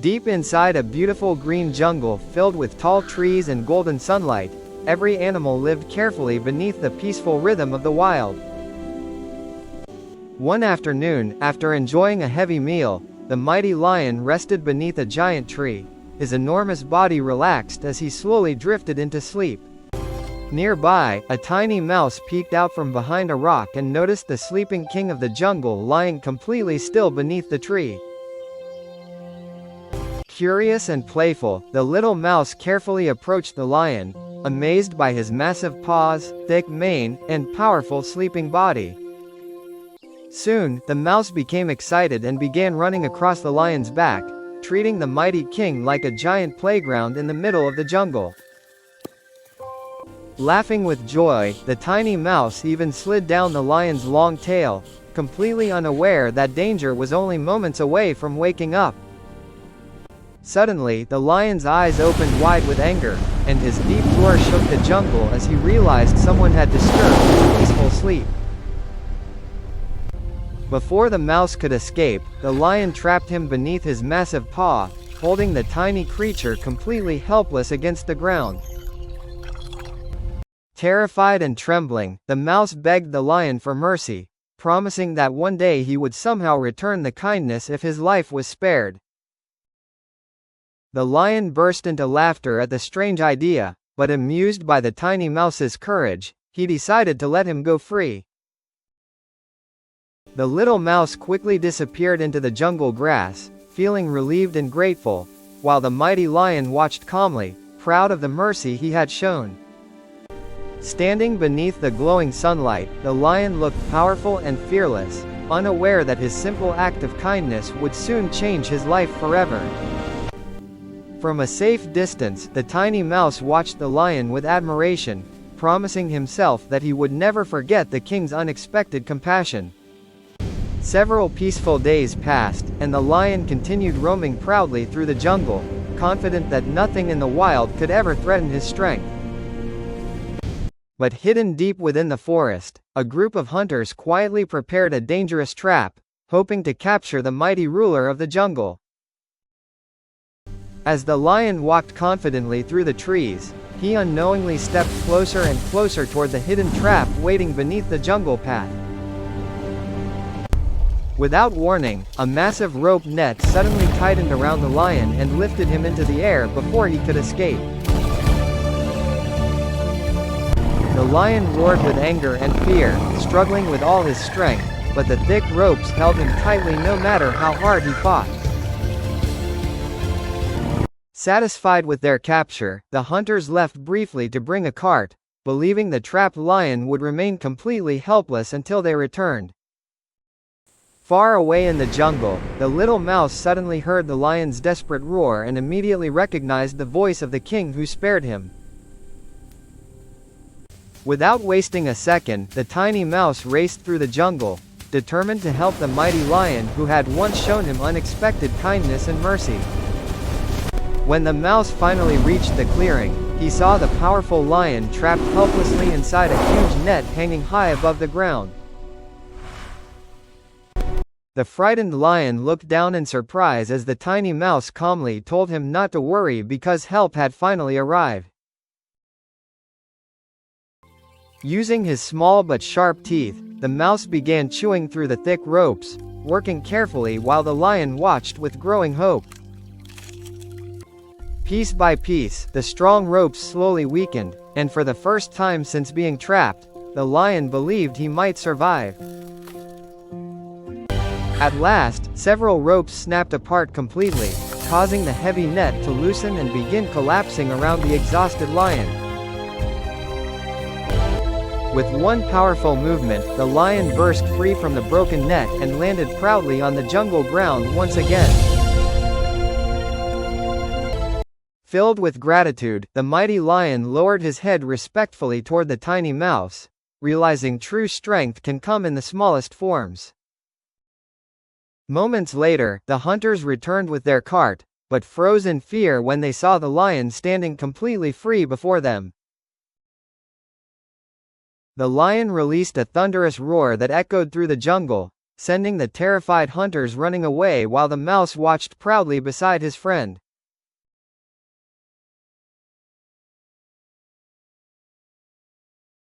Deep inside a beautiful green jungle filled with tall trees and golden sunlight, every animal lived carefully beneath the peaceful rhythm of the wild. One afternoon, after enjoying a heavy meal, the mighty lion rested beneath a giant tree. His enormous body relaxed as he slowly drifted into sleep. Nearby, a tiny mouse peeked out from behind a rock and noticed the sleeping king of the jungle lying completely still beneath the tree. Curious and playful, the little mouse carefully approached the lion, amazed by his massive paws, thick mane, and powerful sleeping body. Soon, the mouse became excited and began running across the lion's back, treating the mighty king like a giant playground in the middle of the jungle. Laughing with joy, the tiny mouse even slid down the lion's long tail, completely unaware that danger was only moments away from waking up. Suddenly, the lion's eyes opened wide with anger, and his deep roar shook the jungle as he realized someone had disturbed his peaceful sleep. Before the mouse could escape, the lion trapped him beneath his massive paw, holding the tiny creature completely helpless against the ground. Terrified and trembling, the mouse begged the lion for mercy, promising that one day he would somehow return the kindness if his life was spared. The lion burst into laughter at the strange idea, but amused by the tiny mouse's courage, he decided to let him go free. The little mouse quickly disappeared into the jungle grass, feeling relieved and grateful, while the mighty lion watched calmly, proud of the mercy he had shown. Standing beneath the glowing sunlight, the lion looked powerful and fearless, unaware that his simple act of kindness would soon change his life forever. From a safe distance, the tiny mouse watched the lion with admiration, promising himself that he would never forget the king's unexpected compassion. Several peaceful days passed, and the lion continued roaming proudly through the jungle, confident that nothing in the wild could ever threaten his strength. But hidden deep within the forest, a group of hunters quietly prepared a dangerous trap, hoping to capture the mighty ruler of the jungle. As the lion walked confidently through the trees, he unknowingly stepped closer and closer toward the hidden trap waiting beneath the jungle path. Without warning, a massive rope net suddenly tightened around the lion and lifted him into the air before he could escape. The lion roared with anger and fear, struggling with all his strength, but the thick ropes held him tightly no matter how hard he fought. Satisfied with their capture, the hunters left briefly to bring a cart, believing the trapped lion would remain completely helpless until they returned. Far away in the jungle, the little mouse suddenly heard the lion's desperate roar and immediately recognized the voice of the king who spared him. Without wasting a second, the tiny mouse raced through the jungle, determined to help the mighty lion who had once shown him unexpected kindness and mercy. When the mouse finally reached the clearing, he saw the powerful lion trapped helplessly inside a huge net hanging high above the ground. The frightened lion looked down in surprise as the tiny mouse calmly told him not to worry because help had finally arrived. Using his small but sharp teeth, the mouse began chewing through the thick ropes, working carefully while the lion watched with growing hope. Piece by piece, the strong ropes slowly weakened, and for the first time since being trapped, the lion believed he might survive. At last, several ropes snapped apart completely, causing the heavy net to loosen and begin collapsing around the exhausted lion. With one powerful movement, the lion burst free from the broken net and landed proudly on the jungle ground once again. Filled with gratitude, the mighty lion lowered his head respectfully toward the tiny mouse, realizing true strength can come in the smallest forms. Moments later, the hunters returned with their cart, but froze in fear when they saw the lion standing completely free before them. The lion released a thunderous roar that echoed through the jungle, sending the terrified hunters running away while the mouse watched proudly beside his friend.